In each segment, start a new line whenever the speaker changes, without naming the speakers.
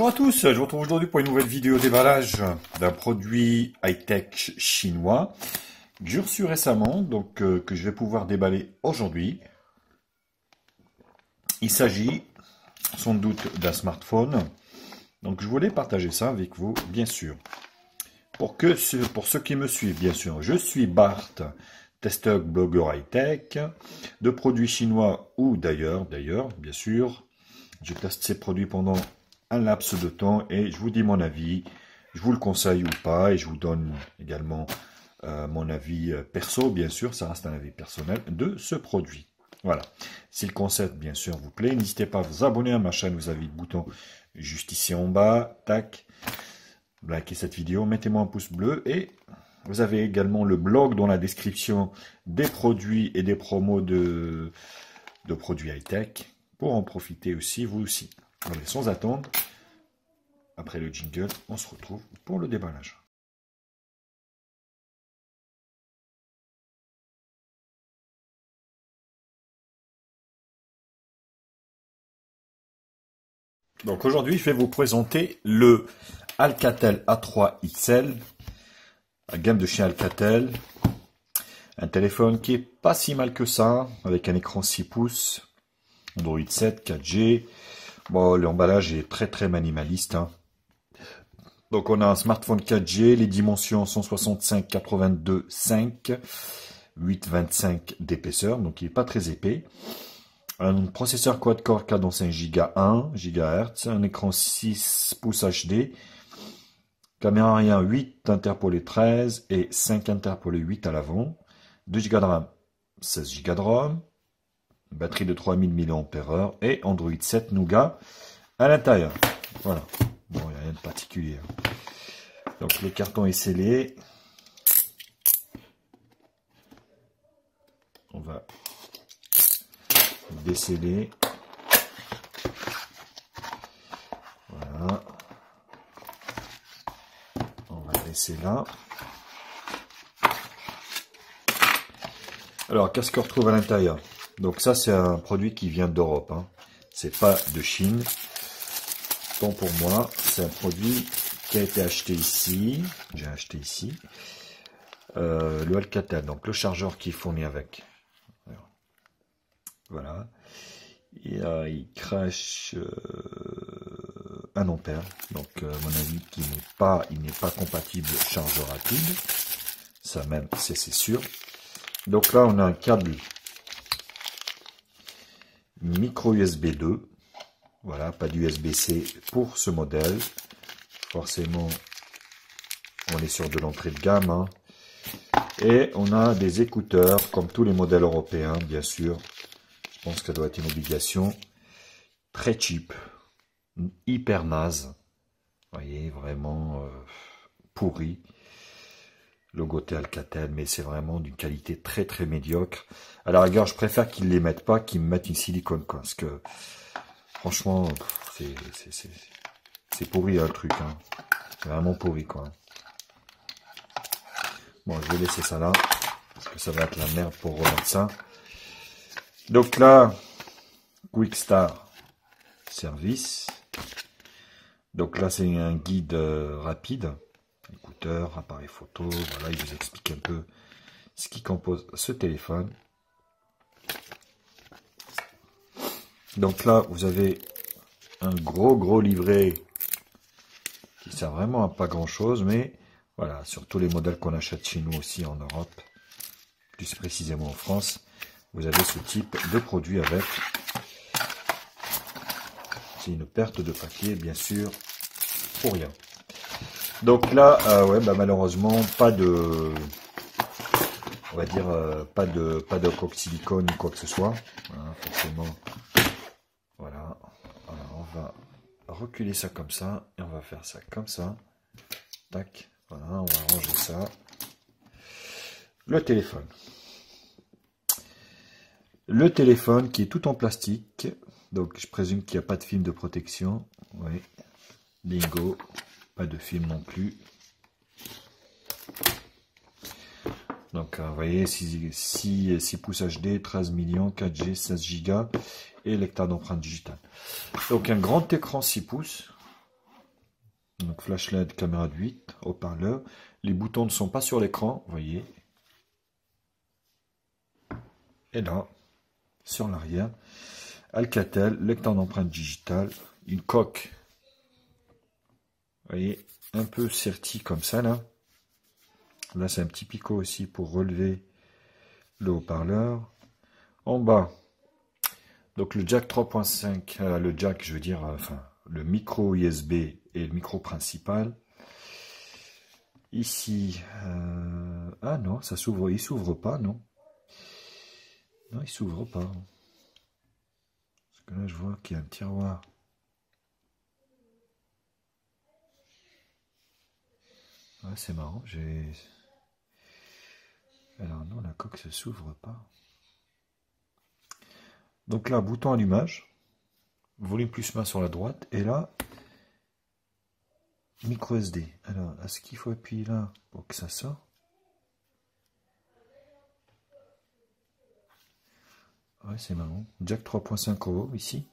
Bonjour à tous, je vous retrouve aujourd'hui pour une nouvelle vidéo déballage d'un produit high-tech chinois que j'ai reçu récemment, donc que je vais pouvoir déballer aujourd'hui. Il s'agit sans doute d'un smartphone, donc je voulais partager ça avec vous, bien sûr. Pour ceux qui me suivent, bien sûr, je suis Bart, testeur blogueur high-tech, de produits chinois ou d'ailleurs, bien sûr. Je teste ces produits pendant un laps de temps et je vous dis mon avis, je vous le conseille ou pas, et je vous donne également mon avis perso, bien sûr, ça reste un avis personnel de ce produit. Voilà. Si le concept, bien sûr, vous plaît, n'hésitez pas à vous abonner à ma chaîne, vous avez le bouton juste ici en bas, tac, likez cette vidéo, mettez-moi un pouce bleu et vous avez également le blog dans la description des produits et des promos de produits high-tech pour en profiter aussi, vous aussi. Allez, sans attendre, après le jingle, on se retrouve pour le déballage. Donc aujourd'hui, je vais vous présenter le Alcatel A3 XL, un gamme de chez Alcatel. Un téléphone qui est pas si mal que ça, avec un écran 6 pouces, Android 7, 4G. Bon, l'emballage est très minimaliste, hein. Donc on a un smartphone 4G, les dimensions 165, 82, 5, 8,25 d'épaisseur, donc il n'est pas très épais. Un processeur quad-core cadence 1 Go 1 GHz, un écran 6 pouces HD, caméra arrière 8 interpolé 13 et 5 interpolé 8 à l'avant, 2 Go de RAM, 16 Go de ROM, batterie de 3000 mAh et Android 7 Nougat à l'intérieur. Voilà, bon, il n'y a rien de particulier. Donc le carton est scellé. On va déceler. Voilà. On va laisser là. Alors, qu'est-ce qu'on retrouve à l'intérieur? Donc ça, c'est un produit qui vient d'Europe, hein. C'est pas de Chine. Bon, pour moi, c'est un produit qui a été acheté ici. J'ai acheté ici. Le Alcatel, donc le chargeur qui est fourni avec. Voilà. Et il crache 1 ampère. Donc, à mon avis, il n'est pas compatible chargeur rapide. Ça même, c'est sûr. Donc là, on a un câble micro USB 2. Voilà, pas d'USB-C pour ce modèle. Forcément, on est sur de l'entrée de gamme, hein. Et on a des écouteurs, comme tous les modèles européens, bien sûr. Je pense que ça doit être une obligation. Très cheap, hyper naze. Vous voyez, vraiment pourri. Logoté Alcatel, mais c'est vraiment d'une qualité très très-médiocre. À la rigueur, je préfère qu'ils les mettent pas, qu'ils me mettent une silicone, quoi. Parce que, franchement, c'est pourri, hein, le truc, hein. C'est vraiment pourri, quoi. Bon, je vais laisser ça là, parce que ça va être la merde pour remettre ça. Donc là, Quick Start Service. Donc là, c'est un guide rapide. Écouteurs, appareil photo, voilà, il vous explique un peu ce qui compose ce téléphone. Donc là, vous avez un gros livret qui sert vraiment à pas grand chose, mais voilà, sur tous les modèles qu'on achète chez nous aussi en Europe, plus précisément en France, vous avez ce type de produit avec. C'est une perte de papier, bien sûr, pour rien. Donc là, ouais, bah malheureusement, pas de, on va dire, pas de coque silicone ni quoi que ce soit, hein, forcément. Voilà. Alors, on va reculer ça comme ça et on va faire ça comme ça. Tac. Voilà, on va ranger ça. Le téléphone. Le téléphone qui est tout en plastique. Donc, je présume qu'il n'y a pas de film de protection. Oui. Bingo. Pas de film non plus. Donc, vous voyez, 6 pouces HD, 13 millions, 4G, 16 Go et lecteur d'empreintes digitales. Donc, un grand écran 6 pouces. Donc flash LED, caméra de 8, haut-parleur. Les boutons ne sont pas sur l'écran, vous voyez. Et là, sur l'arrière, Alcatel, lecteur d'empreintes digitales, une coque. Vous voyez, un peu sertie comme ça là. Là, c'est un petit picot aussi pour relever le haut-parleur. En bas, donc le jack 3.5, le jack, je veux dire, enfin, le micro USB et le micro principal. Ici, ah non, ça s'ouvre, il s'ouvre pas, non. Non, il s'ouvre pas. Parce que là, je vois qu'il y a un tiroir. Ouais, c'est marrant, j'ai... Alors non, la coque se s'ouvre pas. Donc là, bouton allumage, volume plus main sur la droite, et là, micro SD. Alors, est-ce qu'il faut appuyer là pour que ça sorte? Ouais, c'est marrant. Jack 3.5 euros ici,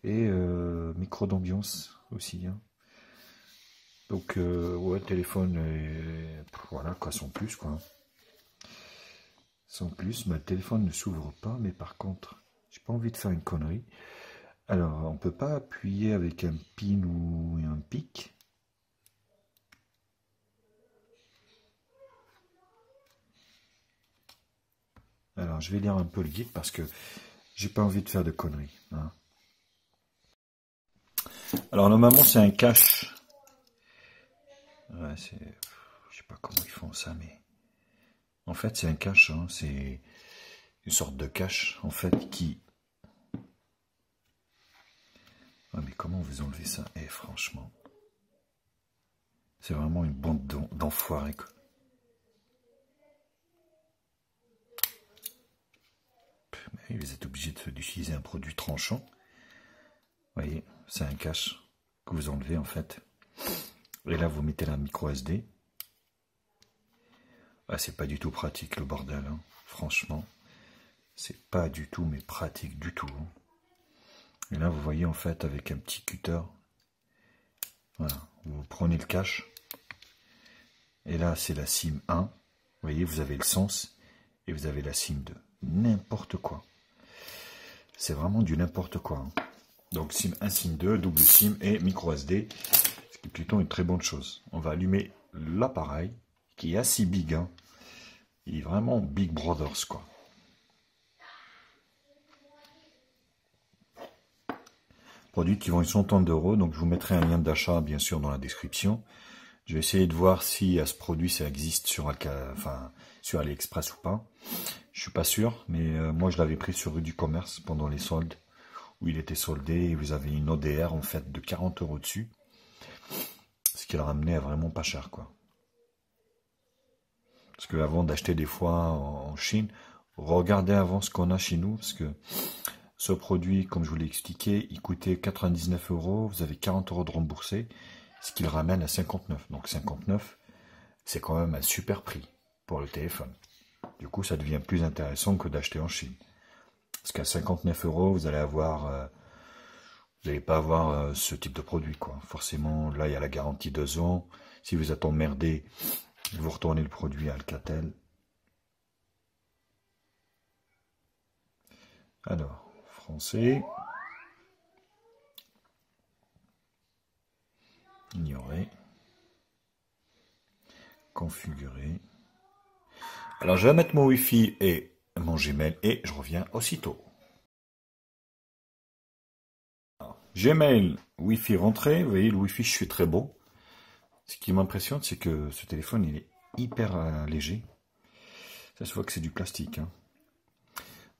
et micro d'ambiance aussi. Hein. Donc, ouais, téléphone, voilà, quoi, sans plus, quoi. Sans plus, le téléphone ne s'ouvre pas, mais par contre, j'ai pas envie de faire une connerie. Alors, on peut pas appuyer avec un pin ou un pic. Alors, je vais lire un peu le guide parce que j'ai pas envie de faire de conneries. Hein. Alors, normalement, c'est un cache. Ouais, je sais pas comment ils font ça, mais en fait, c'est un cache. Hein. C'est une sorte de cache, en fait, qui... Ah, mais comment vous enlevez ça? Eh, franchement, c'est vraiment une bande d'enfoirés, quoi. Mais vous êtes obligé d'utiliser un produit tranchant. Vous voyez, c'est un cache que vous enlevez, en fait. Et là, vous mettez la micro SD. Ah, c'est pas du tout pratique, le bordel. Hein. Franchement, c'est pas du tout, mais pratique du tout. Hein. Et là, vous voyez, en fait, avec un petit cutter, voilà, vous prenez le cache. Et là, c'est la SIM 1. Vous voyez, vous avez le sens. Et vous avez la SIM 2. N'importe quoi. C'est vraiment du n'importe quoi. Hein. Donc, SIM 1, SIM 2, double SIM et micro SD. Ce qui est plutôt une très bonne chose. On va allumer l'appareil, qui est assez big. Hein. Il est vraiment Big Brothers, quoi. Produits qui vont une centaine d'euros. Donc, je vous mettrai un lien d'achat, bien sûr, dans la description. Je vais essayer de voir si à ce produit ça existe sur AliExpress ou pas. Je suis pas sûr, mais moi je l'avais pris sur rue du Commerce pendant les soldes, où il était soldé et vous avez une ODR en fait de 40 euros dessus. Ce qui le ramenait à vraiment pas cher, quoi. Parce que avant d'acheter des fois en Chine, regardez avant ce qu'on a chez nous, parce que ce produit, comme je vous l'ai expliqué, il coûtait 99 euros, vous avez 40 euros de remboursé. Ce qui le ramène à 59. Donc 59, c'est quand même un super prix pour le téléphone. Du coup, ça devient plus intéressant que d'acheter en Chine. Parce qu'à 59 euros, vous allez avoir, vous n'allez pas avoir ce type de produit, quoi. Forcément, là, il y a la garantie 2 ans. Si vous êtes emmerdé, vous retournez le produit à Alcatel. Alors, français. Ignorer. Configurer. Alors, je vais mettre mon Wi-Fi et mon Gmail et je reviens aussitôt. Alors, Gmail, Wi-Fi rentré. Vous voyez, le Wi-Fi, je suis très beau. Ce qui m'impressionne, c'est que ce téléphone, il est hyper léger. Ça se voit que c'est du plastique. Hein.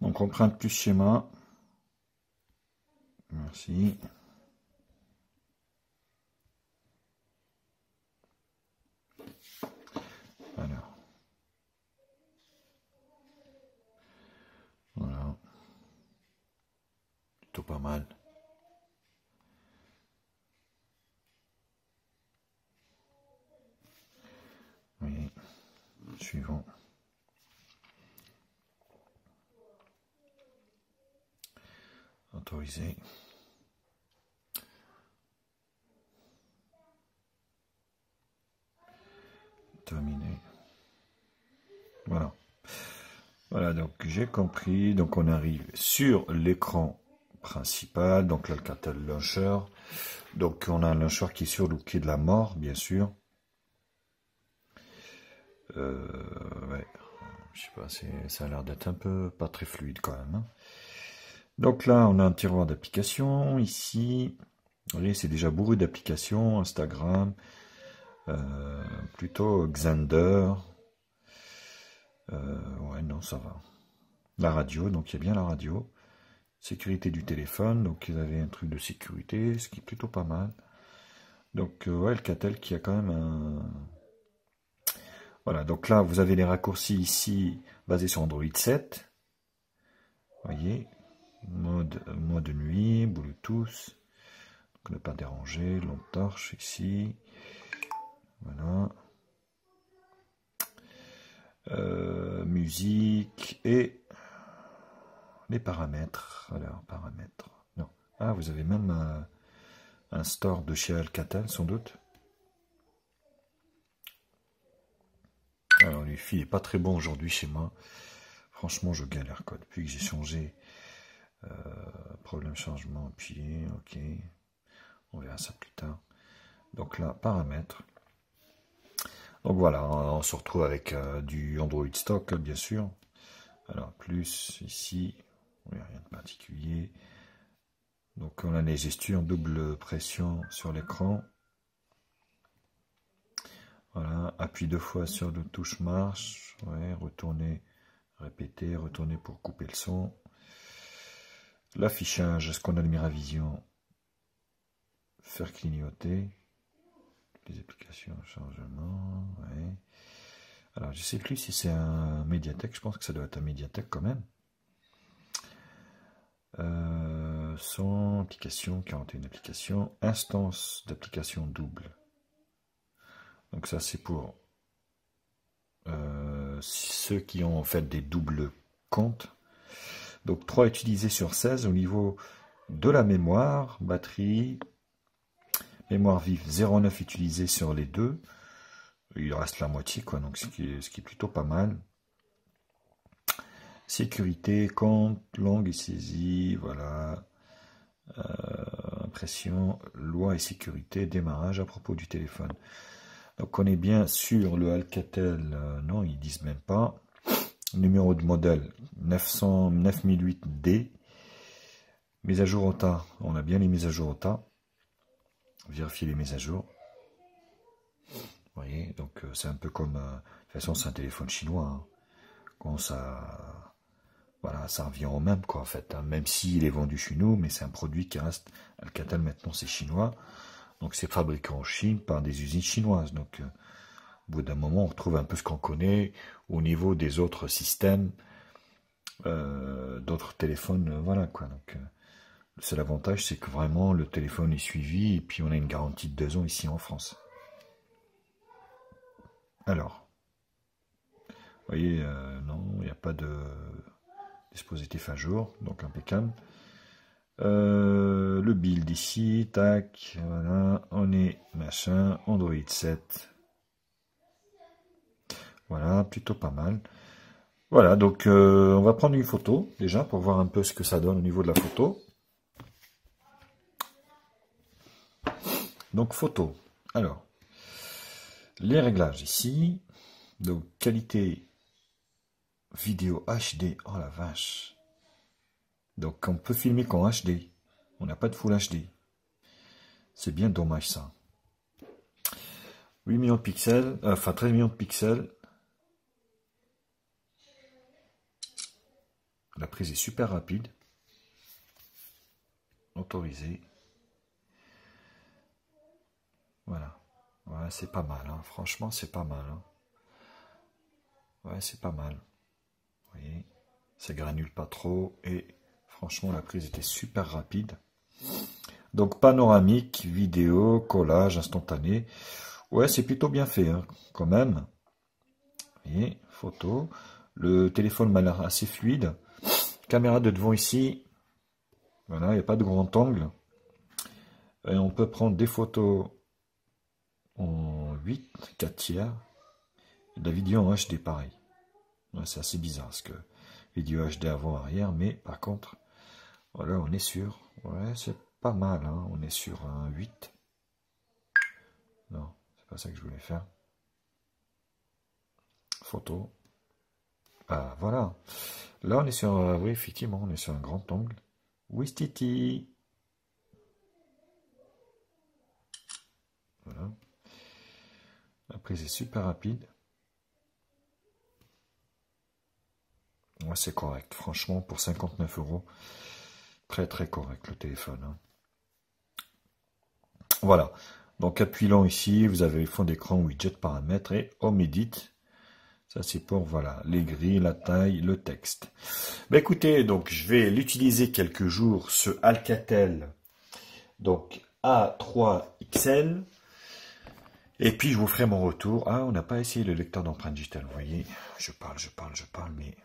Donc, empreinte plus schéma. Merci. Alors. Voilà. Plutôt pas mal. Oui. Suivant. Autoriser. terminé. Voilà. Voilà, donc j'ai compris. Donc on arrive sur l'écran principal, donc l'Alcatel Launcher. Donc on a un launcher qui est surlooké de la mort, bien sûr. Ouais, je sais pas, ça a l'air d'être un peu pas très fluide quand même. Hein. Donc là, on a un tiroir d'applications ici. Vous voyez, c'est déjà bourré d'applications, Instagram, plutôt Xander. Ouais, non, ça va. La radio, donc il y a bien la radio. Sécurité du téléphone, donc vous avez un truc de sécurité, ce qui est plutôt pas mal. Donc ouais, Alcatel qui a quand même un... Voilà, donc là vous avez les raccourcis ici basés sur Android 7. Vous voyez, mode nuit, Bluetooth, donc ne pas déranger, lampe torche ici. Voilà. Musique et les paramètres. Alors, paramètres. Non. Ah, vous avez même un store de chez Alcatel, sans doute. Alors, le Wi-Fi est pas très bon aujourd'hui chez moi. Franchement, je galère quoi. Depuis que j'ai changé, problème changement appuyé, ok. On verra ça plus tard. Donc là, paramètres. Donc voilà, on se retrouve avec du Android stock, bien sûr. Alors, plus ici, oui, rien de particulier. Donc on a les gestus en double pression sur l'écran. Voilà, appuie 2 fois sur le touche marche. Ouais, retourner, répéter, retourner pour couper le son. L'affichage, est-ce qu'on a le Miravision? Faire clignoter. Les applications, chargement, ouais. Alors je sais plus si c'est un médiathèque, je pense que ça doit être un médiathèque quand même. Son application, 41 applications, instance d'application double. Donc ça c'est pour ceux qui ont en fait des doubles comptes. Donc 3 utilisés sur 16 au niveau de la mémoire, batterie, mémoire vive 0,9 utilisé sur les deux. Il reste la moitié quoi, donc ce qui est plutôt pas mal. Sécurité, compte, langue et saisie, voilà. Impression, loi et sécurité, démarrage à propos du téléphone. Donc on est bien sur le Alcatel, non ils disent même pas. Numéro de modèle 9008D. Mise à jour OTA, on a bien les mises à jour OTA. Vérifier les mises à jour. Vous voyez, donc c'est un peu comme, de toute façon c'est un téléphone chinois. Hein. Quand ça, voilà, ça revient au même quoi en fait. Hein. Même s'il est vendu chez nous, mais c'est un produit qui reste Alcatel maintenant c'est chinois. Donc c'est fabriqué en Chine par des usines chinoises. Donc au bout d'un moment, on retrouve un peu ce qu'on connaît au niveau des autres systèmes, d'autres téléphones, voilà quoi. Donc le seul avantage, c'est que vraiment le téléphone est suivi et puis on a une garantie de 2 ans ici en France. Alors, vous voyez, non, il n'y a pas de dispositif à jour, donc impeccable. Le build ici, tac, voilà, on est machin, Android 7. Voilà, plutôt pas mal. Voilà, donc on va prendre une photo déjà pour voir un peu ce que ça donne au niveau de la photo. Donc photo. Alors, les réglages ici. Donc qualité vidéo HD. Oh la vache. Donc on peut filmer qu'en HD. On n'a pas de Full HD. C'est bien dommage ça. 8 millions de pixels, enfin 13 millions de pixels. La prise est super rapide. Autorisé. Voilà. Ouais, c'est pas mal. Hein. Franchement, c'est pas mal. Hein. Ouais, c'est pas mal. Vous voyez, ça granule pas trop. Et franchement, la prise était super rapide. Donc, panoramique, vidéo, collage instantané. Ouais, c'est plutôt bien fait, hein, quand même. Vous voyez, photo. Le téléphone m'a l'air assez fluide. Caméra de devant ici. Voilà, il n'y a pas de grand angle. Et on peut prendre des photos en 8, 4 tiers. La vidéo en HD, pareil. Ouais, c'est assez bizarre, parce que vidéo HD avant-arrière, mais par contre, voilà, on est sur... Ouais, c'est pas mal, hein. On est sur un 8. Non, c'est pas ça que je voulais faire. Photo. Ah, voilà. Là, on est sur... oui, effectivement, on est sur un grand angle. Wistiti. Voilà. La prise est super rapide. Ouais, c'est correct. Franchement, pour 59 €, très très correct le téléphone. Hein. Voilà. Donc, appuyant ici, vous avez fond d'écran, widget, paramètres et Home Edit. Ça, c'est pour, voilà, les grilles, la taille, le texte. Ben, écoutez, donc, je vais l'utiliser quelques jours, ce Alcatel, donc, A3XL. Et puis, je vous ferai mon retour. Ah, on n'a pas essayé le lecteur d'empreintes digitales. Vous voyez, je parle, mais...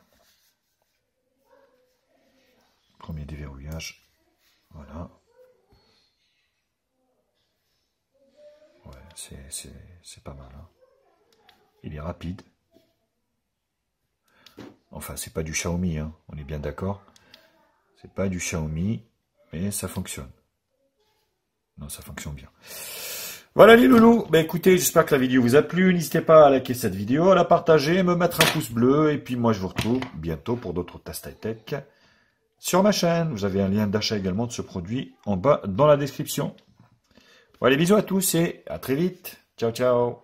Premier déverrouillage. Voilà. Ouais, c'est pas mal. Hein. Il est rapide. Enfin, c'est pas du Xiaomi, hein. On est bien d'accord. C'est pas du Xiaomi, mais ça fonctionne. Non, ça fonctionne bien. Voilà les loulous. Ben écoutez, j'espère que la vidéo vous a plu. N'hésitez pas à liker cette vidéo, à la partager, me mettre un pouce bleu. Et puis moi, je vous retrouve bientôt pour d'autres tests high-tech sur ma chaîne. Vous avez un lien d'achat également de ce produit en bas dans la description. Voilà, bisous à tous et à très vite. Ciao, ciao.